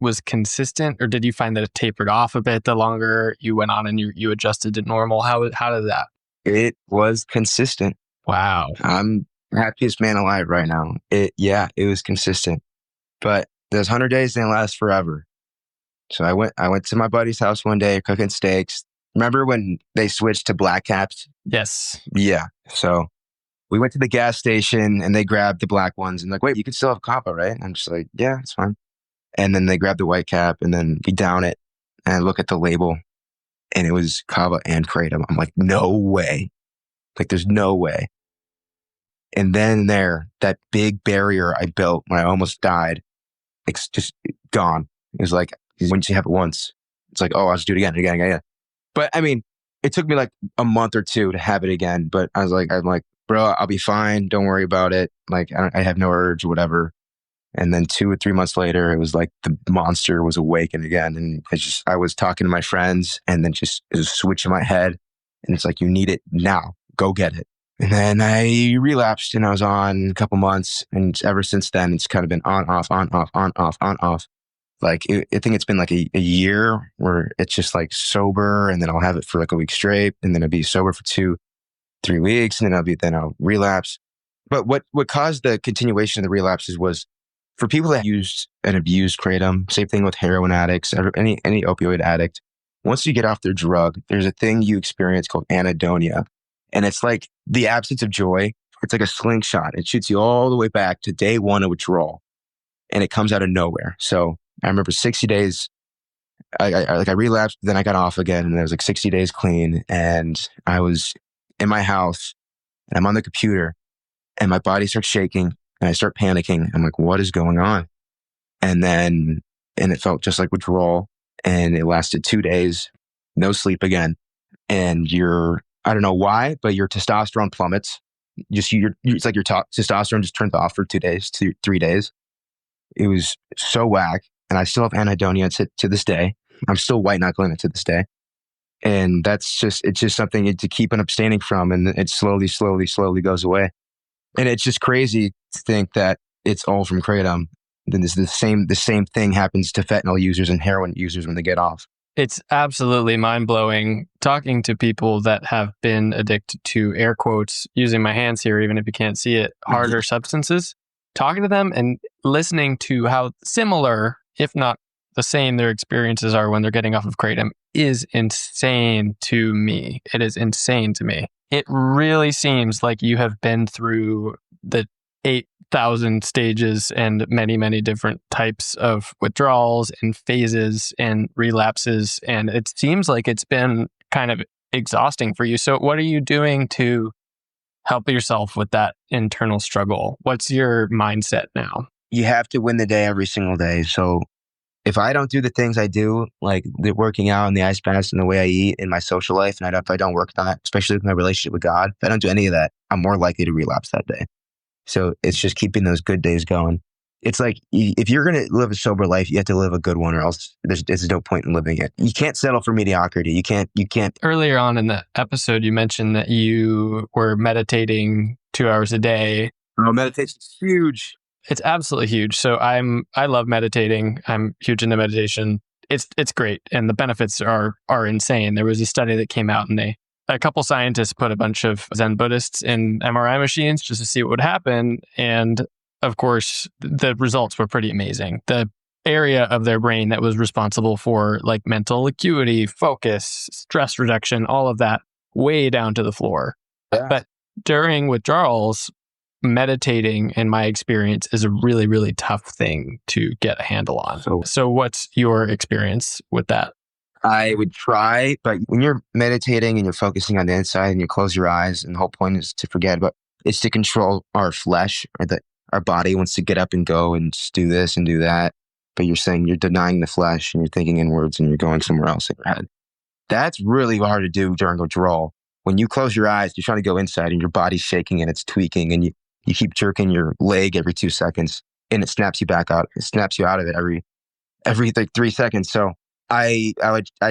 was consistent, or did you find that it tapered off a bit the longer you went on and you adjusted to normal? How did that? It was consistent. Wow. I'm the happiest man alive right now. It was consistent. But those 100 days didn't last forever. So I went to my buddy's house one day cooking steaks. Remember when they switched to black caps? Yes. Yeah. So we went to the gas station and they grabbed the black ones and like, "Wait, you can still have kava, right?" And I'm just like, "Yeah, it's fine." And then they grabbed the white cap and then we down it and I look at the label and it was kava and kratom. I'm like, no way. Like there's no way. And then that big barrier I built when I almost died, it's just gone. It was like, once you have it once, it's like, oh, I'll just do it again. But I mean, it took me like a month or two to have it again. But I'm like, "Bro, I'll be fine. Don't worry about it. Like, I have no urge or whatever." And then 2 or 3 months later, it was like the monster was awakened again. And I was talking to my friends and then just it was a switch in my head. And it's like, you need it now. Go get it. And then I relapsed and I was on a couple months. And ever since then, it's kind of been on, off, on, off, on, off, on, off. Like, I think it's been like a year where it's just like sober and then I'll have it for like a week straight. And then I'll be sober for 2-3 weeks. And then I'll relapse. But what caused the continuation of the relapses was for people that used and abused kratom, same thing with heroin addicts, any opioid addict. Once you get off their drug, there's a thing you experience called anhedonia. And it's like the absence of joy. It's like a slingshot. It shoots you all the way back to day one of withdrawal. And it comes out of nowhere. So I remember 60 days, I relapsed, then I got off again. And there was like 60 days clean. And I was in my house and I'm on the computer and my body starts shaking. and I start panicking. I'm like, what is going on? And it felt just like withdrawal, and it lasted 2 days, no sleep again. And I don't know why, but your testosterone plummets. It's like your testosterone just turns off for 2 days, 3 days. It was so whack. And I still have anhedonia to this day. I'm still white knuckling it to this day. And it's just something to keep on abstaining from. And it slowly goes away. And it's just crazy to think that it's all from kratom. Then the same thing happens to fentanyl users and heroin users when they get off. It's absolutely mind-blowing talking to people that have been addicted to, air quotes, using my hands here, even if you can't see it, harder substances. Talking to them and listening to how similar, if not the same, their experiences are when they're getting off of kratom is insane to me. It is insane to me. It really seems like you have been through the 8,000 stages and many, many different types of withdrawals and phases and relapses. And it seems like it's been kind of exhausting for you. So what are you doing to help yourself with that internal struggle? What's your mindset now? You have to win the day every single day. So if I don't do the things I do, like the working out and the ice baths and the way I eat in my social life, and if I don't work on that, especially with my relationship with God, if I don't do any of that, I'm more likely to relapse that day. So it's just keeping those good days going. It's like, if you're going to live a sober life, you have to live a good one, or else there's no point in living it. You can't settle for mediocrity. You can't. Earlier on in the episode, you mentioned that you were meditating 2 hours a day. Oh, meditation's huge. It's absolutely huge. So I love meditating. I'm huge into meditation. It's great. And the benefits are insane. There was a study that came out, and a couple scientists put a bunch of Zen Buddhists in MRI machines just to see what would happen. And of course, the results were pretty amazing. The area of their brain that was responsible for like mental acuity, focus, stress reduction, all of that, way down to the floor. Yeah. But during withdrawals, meditating, in my experience, is a really, really tough thing to get a handle on. So what's your experience with that? I would try, but when you're meditating and you're focusing on the inside and you close your eyes, and the whole point is to forget about, it's to control our flesh, or that our body wants to get up and go and just do this and do that. But you're saying you're denying the flesh and you're thinking inwards and you're going somewhere else in your head. That's really hard to do during withdrawal. When you close your eyes, you're trying to go inside and your body's shaking and it's tweaking, and you keep jerking your leg every 2 seconds, and it snaps you back out. It snaps you out of it every like 3 seconds. So I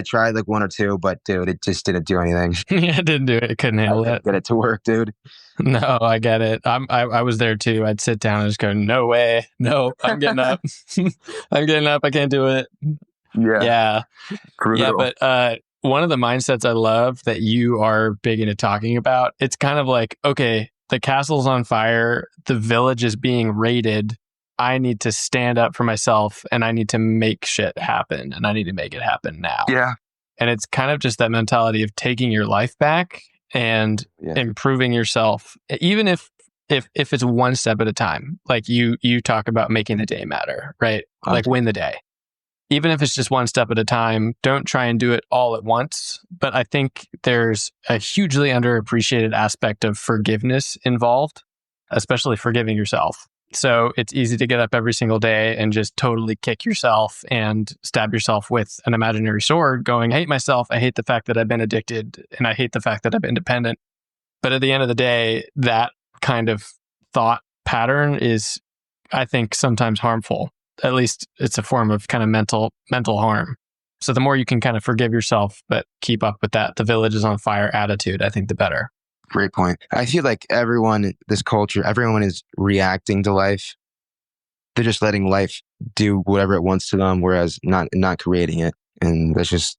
tried like 1 or 2, but dude, it just didn't do anything. Yeah, it didn't do it. It couldn't handle it. Get it to work, dude. No, I get it. I was there too. I'd sit down and just go, no way. No, I'm getting up. I'm getting up. I can't do it. Yeah. Brutal. Yeah, but one of the mindsets I love that you are big into talking about, it's kind of like, okay, the castle's on fire. The village is being raided. I need to stand up for myself, and I need to make shit happen, and I need to make it happen now. Yeah. And it's kind of just that mentality of taking your life back and improving yourself, even if it's one step at a time. Like you talk about making the day matter, right? Like win the day. Even if it's just one step at a time, don't try and do it all at once. But I think there's a hugely underappreciated aspect of forgiveness involved, especially forgiving yourself. So it's easy to get up every single day and just totally kick yourself and stab yourself with an imaginary sword going, I hate myself. I hate the fact that I've been addicted, and I hate the fact that I'm independent. But at the end of the day, that kind of thought pattern is, I think, sometimes harmful. At least it's a form of kind of mental harm. So the more you can kind of forgive yourself, but keep up with that, the village is on fire attitude, I think the better. Great point. I feel like everyone, this culture, everyone is reacting to life. They're just letting life do whatever it wants to them, whereas not creating it. And that's just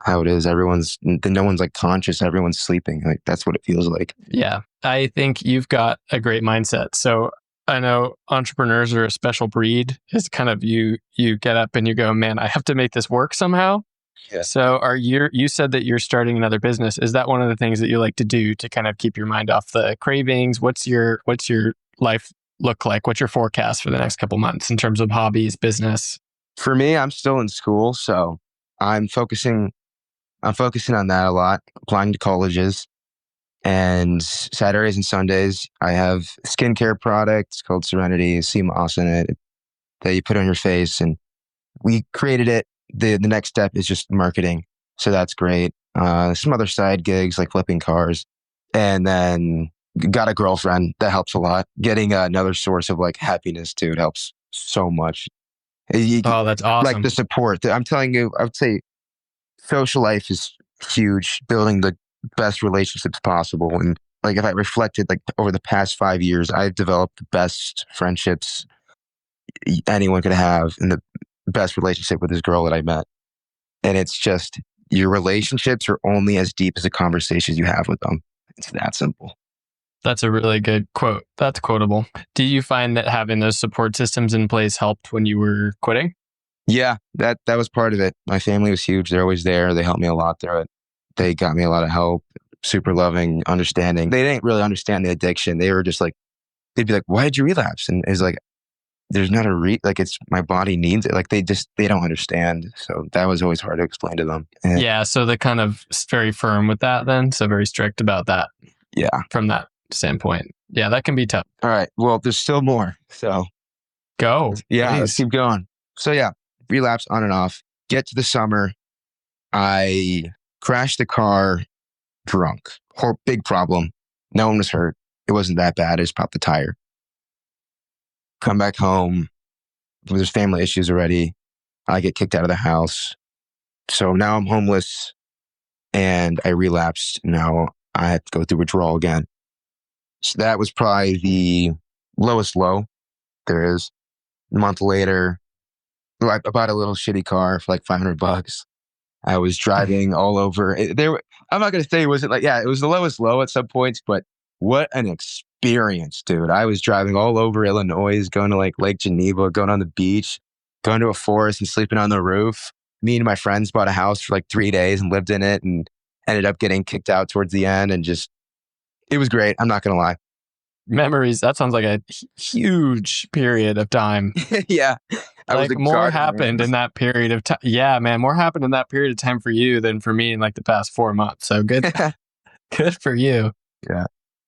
how it is. No one's like conscious. Everyone's sleeping. Like that's what it feels like. Yeah. I think you've got a great mindset. So I know entrepreneurs are a special breed. It's kind of you get up and you go, man, I have to make this work somehow. Yeah. So you said that you're starting another business. Is that one of the things that you like to do to kind of keep your mind off the cravings? What's your life look like? What's your forecast for the next couple months in terms of hobbies, business? For me, I'm still in school, so I'm focusing on that a lot, applying to colleges. And Saturdays and Sundays, I have a skincare product. It's called Serenity, sea moss in it that you put on your face. And we created it. The next step is just marketing. So that's great. Some other side gigs like flipping cars. And then got a girlfriend. That helps a lot. Getting another source of like happiness, dude, helps so much. Oh, that's awesome. Like the support. I'm telling you, I would say social life is huge. Building the best relationships possible. And like if I reflected like over the past 5 years, I've developed the best friendships anyone could have and the best relationship with this girl that I met. And it's just your relationships are only as deep as the conversations you have with them. It's that simple. That's a really good quote. That's quotable. Do you find that having those support systems in place helped when you were quitting? Yeah, that was part of it. My family was huge. They're always there. They helped me a lot through it. They got me a lot of help, super loving, understanding. They didn't really understand the addiction. They were just like, they'd be like, why did you relapse? And it's like, there's not like it's my body needs it. Like they don't understand. So that was always hard to explain to them. And yeah. So they're kind of very firm with that then. So very strict about that. Yeah. From that standpoint. Yeah, that can be tough. All right. Well, there's still more. So go. Yeah. Please. Let's keep going. So yeah, relapse on and off. Get to the summer. I crashed the car drunk. Big problem. No one was hurt. It wasn't that bad. I just popped the tire. Come back home. There's family issues already. I get kicked out of the house. So now I'm homeless and I relapsed. Now I have to go through withdrawal again. So that was probably the lowest low there is. A month later, I bought a little shitty car for like $500. I was driving all over. I'm not going to say it wasn't like, yeah, it was the lowest low at some points, but what an experience, dude. I was driving all over Illinois, going to like Lake Geneva, going on the beach, going to a forest and sleeping on the roof. Me and my friends bought a house for like 3 days and lived in it and ended up getting kicked out towards the end. And just, it was great. I'm not going to lie. Memories. That sounds like a huge period of time. Yeah. Like more happened in that period of time. Yeah, man, more happened in that period of time for you than for me in like the past 4 months. So good, good for you. Yeah.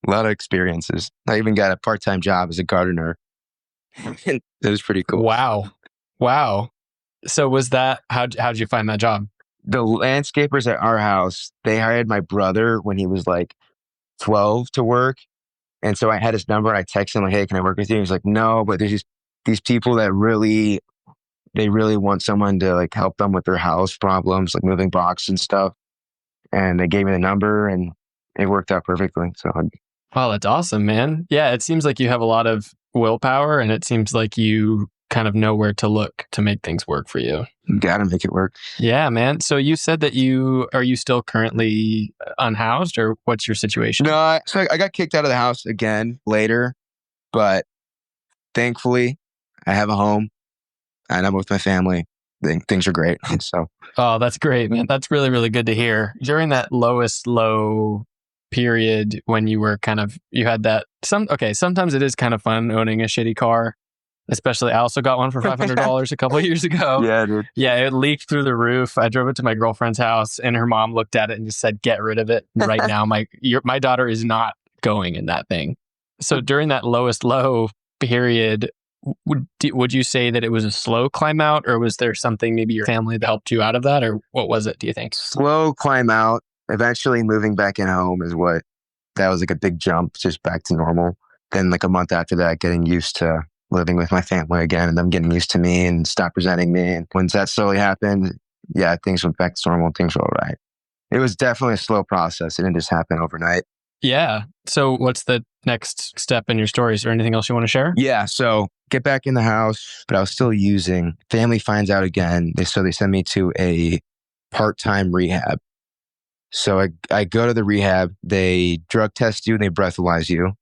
A lot of experiences. I even got a part-time job as a gardener. It was pretty cool. Wow. So was that, how'd you find that job? The landscapers at our house, they hired my brother when he was like 12 to work. And so I had his number and I texted him like, hey, can I work with you? He's like, no, but there's these people that really want someone to like help them with their house problems, like moving boxes and stuff. And they gave me the number and it worked out perfectly. So wow, that's awesome, man. Yeah, it seems like you have a lot of willpower and it seems like you kind of know where to look to make things work for you. You gotta make it work. Yeah, man. So you said that are you still currently unhoused or what's your situation? No, so I got kicked out of the house again later, but thankfully I have a home and I'm with my family. Things are great. So. Oh, that's great, man. That's really, really good to hear. During that lowest low period when you were you had that sometimes it is kind of fun owning a shitty car. Especially, I also got one for $500 a couple of years ago. Yeah, dude. Yeah, it leaked through the roof. I drove it to my girlfriend's house and her mom looked at it and just said, get rid of it. And right now, my daughter is not going in that thing. So during that lowest low period, would you say that it was a slow climb out or was there something, maybe your family that helped you out of that? Or what was it, do you think? Slow climb out. Eventually moving back in home that was like a big jump, just back to normal. Then like a month after that, getting used to living with my family again and them getting used to me and stop resenting me. And once that slowly happened, yeah, things went back to normal. Things were all right. It was definitely a slow process. It didn't just happen overnight. Yeah. So what's the next step in your story? Is there anything else you want to share? Yeah. So get back in the house, but I was still using. Family finds out again. So they send me to a part-time rehab. So I go to the rehab. They drug test you and they breathalyze you.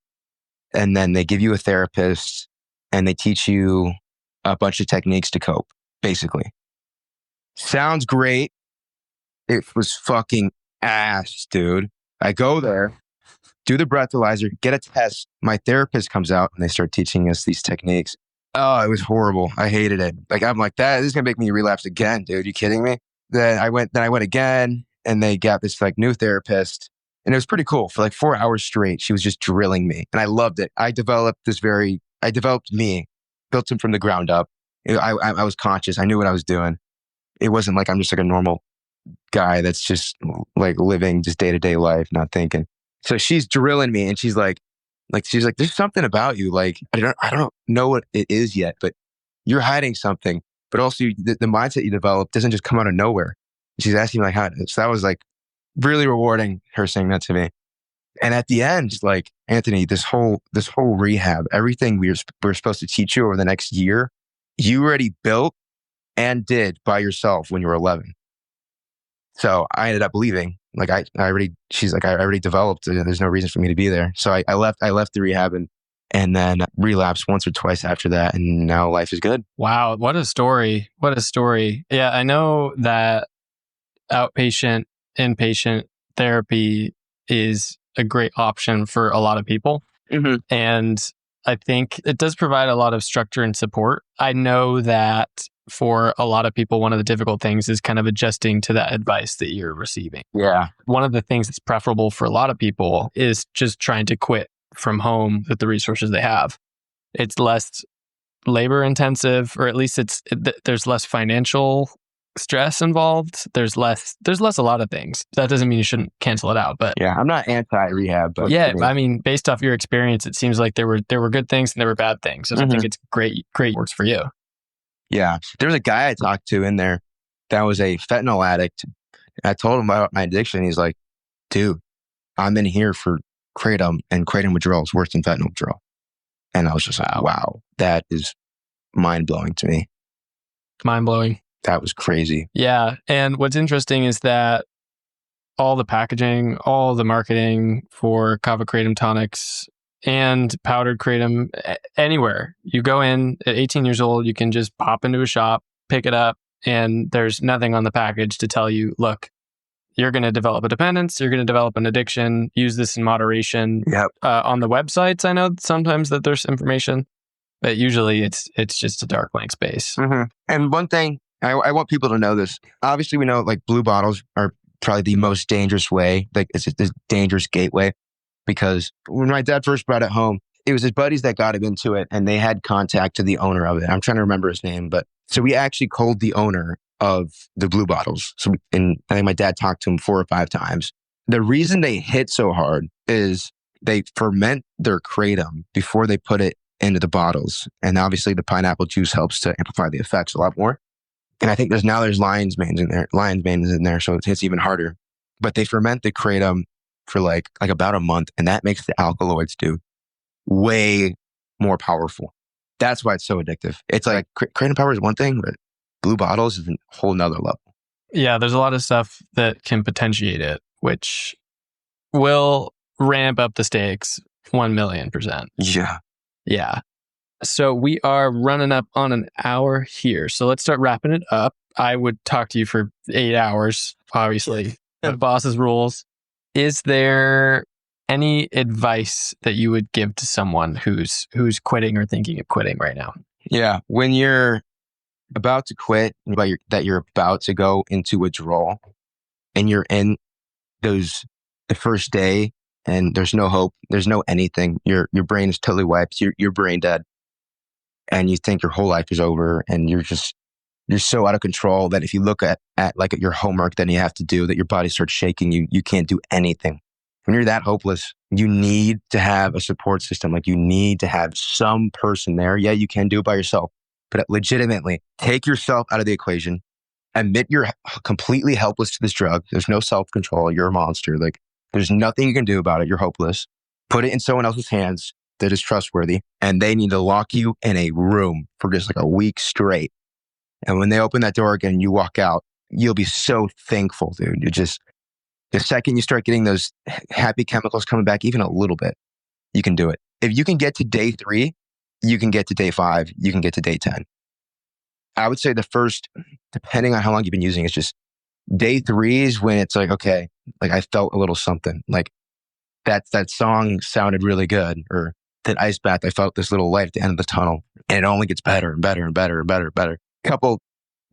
And then they give you a therapist. And they teach you a bunch of techniques to cope, basically. Sounds great. It was fucking ass, dude. I go there, do the breathalyzer, get a test. My therapist comes out and they start teaching us these techniques. Oh, it was horrible. I hated it. Like, I'm like, this is going to make me relapse again, dude. You kidding me? Then I went again and they got this like new therapist And it was pretty cool. For like 4 hours straight, she was just drilling me. And I loved it. I developed me, built him from the ground up. I was conscious. I knew what I was doing. It wasn't like I'm just like a normal guy that's just like living just day-to-day life, not thinking. So she's drilling me and she's like, there's something about you. Like, I don't know what it is yet, but you're hiding something. But also the mindset you develop doesn't just come out of nowhere. She's asking me like, how? So that was like really rewarding, her saying that to me. And at the end, she's like, Anthony, this whole rehab, everything we're supposed to teach you over the next year, you already built and did by yourself when you were 11. So I ended up leaving. Like she's like, I already developed. There's no reason for me to be there. So I left the rehab and then relapsed once or twice after that. And now life is good. Wow. What a story. What a story. Yeah. I know that outpatient, inpatient therapy is a great option for a lot of people. Mm-hmm. And I think it does provide a lot of structure and support. I know that for a lot of people, one of the difficult things is kind of adjusting to that advice that you're receiving. Yeah. One of the things that's preferable for a lot of people is just trying to quit from home with the resources they have. It's less labor intensive, or at least there's less financial stress involved. There's less a lot of things. That doesn't mean you shouldn't cancel it out, but yeah, I'm not anti-rehab, but yeah, I mean, based off your experience, it seems like there were good things and there were bad things. So I think it's great works for you. Yeah. There was a guy I talked to in there that was a fentanyl addict. I told him about my addiction. He's like, dude, I'm in here for kratom, and kratom withdrawal is worse than fentanyl withdrawal. And I was just like, wow, that is mind-blowing to me. Mind-blowing. That was crazy. Yeah. And what's interesting is that all the packaging, all the marketing for kava-kratom tonics and powdered kratom, anywhere you go in at 18 years old, you can just pop into a shop, pick it up, and there's nothing on the package to tell you, look, you're going to develop a dependence, you're going to develop an addiction, use this in moderation. Yep. On the websites, I know sometimes that there's information, but usually it's just a dark blank space. Mm-hmm. And one thing, I want people to know this. Obviously, we know like blue bottles are probably the most dangerous way. Like it's a dangerous gateway, because when my dad first brought it home, it was his buddies that got him into it, and they had contact to the owner of it. I'm trying to remember his name, but so we actually called the owner of the blue bottles. And I think my dad talked to him 4 or 5 times. The reason they hit so hard is they ferment their kratom before they put it into the bottles. And obviously the pineapple juice helps to amplify the effects a lot more. And I think there's lion's manes in there. So it's even harder. But they ferment the kratom for like about a month. And that makes the alkaloids, dude, way more powerful. That's why it's so addictive. It's like kratom power is one thing, but blue bottles is a whole nother level. Yeah, there's a lot of stuff that can potentiate it, which will ramp up the stakes 1,000,000%. Yeah. Yeah. So we are running up on an hour here. So let's start wrapping it up. I would talk to you for 8 hours, obviously. The boss's rules. Is there any advice that you would give to someone who's quitting or thinking of quitting right now? Yeah. When you're about to quit, that you're about to go into withdrawal, and you're in the first day, and there's no hope, there's no anything. Your brain is totally wiped. You're brain dead, and you think your whole life is over, and you're so out of control that if you look at your homework that you have to do, that your body starts shaking. You can't do anything. When you're that hopeless, you need to have a support system. Like, you need to have some person there. Yeah, you can do it by yourself, but legitimately take yourself out of the equation. Admit you're completely helpless to this drug. There's no self-control. You're a monster. Like, there's nothing you can do about it. You're hopeless. Put it in someone else's hands that is trustworthy, and they need to lock you in a room for just like a week straight. And when they open that door again, you walk out, you'll be so thankful, dude. The second you start getting those happy chemicals coming back, even a little bit, you can do it. If you can get to day 3, you can get to day 5, you can get to day 10. I would say the first, depending on how long you've been using, it's just day 3 is when it's like, okay, like I felt a little something. Like that song sounded really good, or that ice bath, I felt this little light at the end of the tunnel, and it only gets better and better and better and better and better. Couple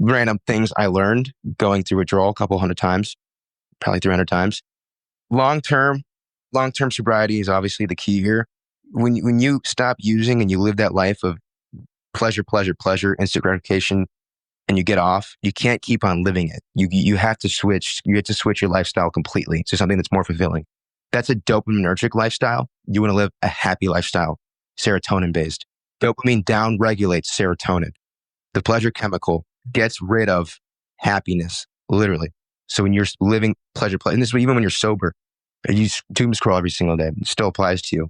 random things I learned going through withdrawal a couple hundred times, probably 300 times. long-term sobriety is obviously the key here. When you stop using and you live that life of pleasure, instant gratification, and you get off, you can't keep on living it. You have to switch. You have to switch your lifestyle completely to something that's more fulfilling. That's a dopaminergic lifestyle. You want to live a happy lifestyle, serotonin-based. Dopamine down-regulates serotonin. The pleasure chemical gets rid of happiness, literally. So when you're living pleasure, and this is even when you're sober, you doom scroll every single day, it still applies to you.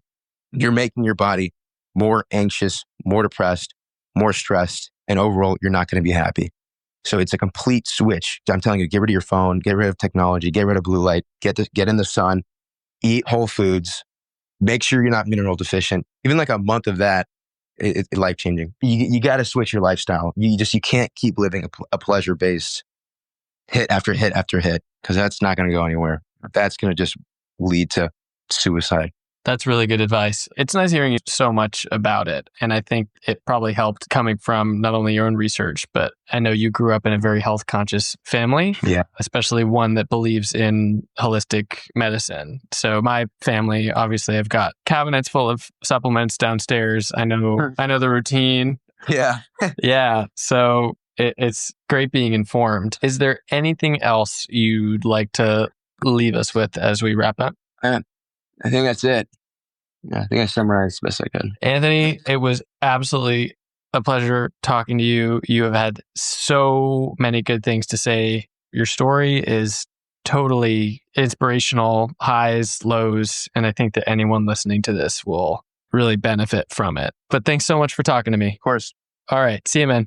You're making your body more anxious, more depressed, more stressed, and overall, you're not going to be happy. So it's a complete switch. I'm telling you, get rid of your phone, get rid of technology, get rid of blue light, get in the sun, eat whole foods, make sure you're not mineral deficient. Even like a month of that, it's life-changing. You got to switch your lifestyle. You can't keep living a pleasure-based hit after hit after hit, because that's not going to go anywhere. That's going to just lead to suicide. That's really good advice. It's nice hearing so much about it. And I think it probably helped coming from not only your own research, but I know you grew up in a very health conscious family, especially one that believes in holistic medicine. So my family, obviously, I've got cabinets full of supplements downstairs. I know the routine. Yeah. Yeah. So it's great being informed. Is there anything else you'd like to leave us with as we wrap up? I think that's it. Yeah, I think I summarized the best I could. Anthony, it was absolutely a pleasure talking to you. You have had so many good things to say. Your story is totally inspirational, highs, lows, and I think that anyone listening to this will really benefit from it. But thanks so much for talking to me. Of course. All right. See you, man.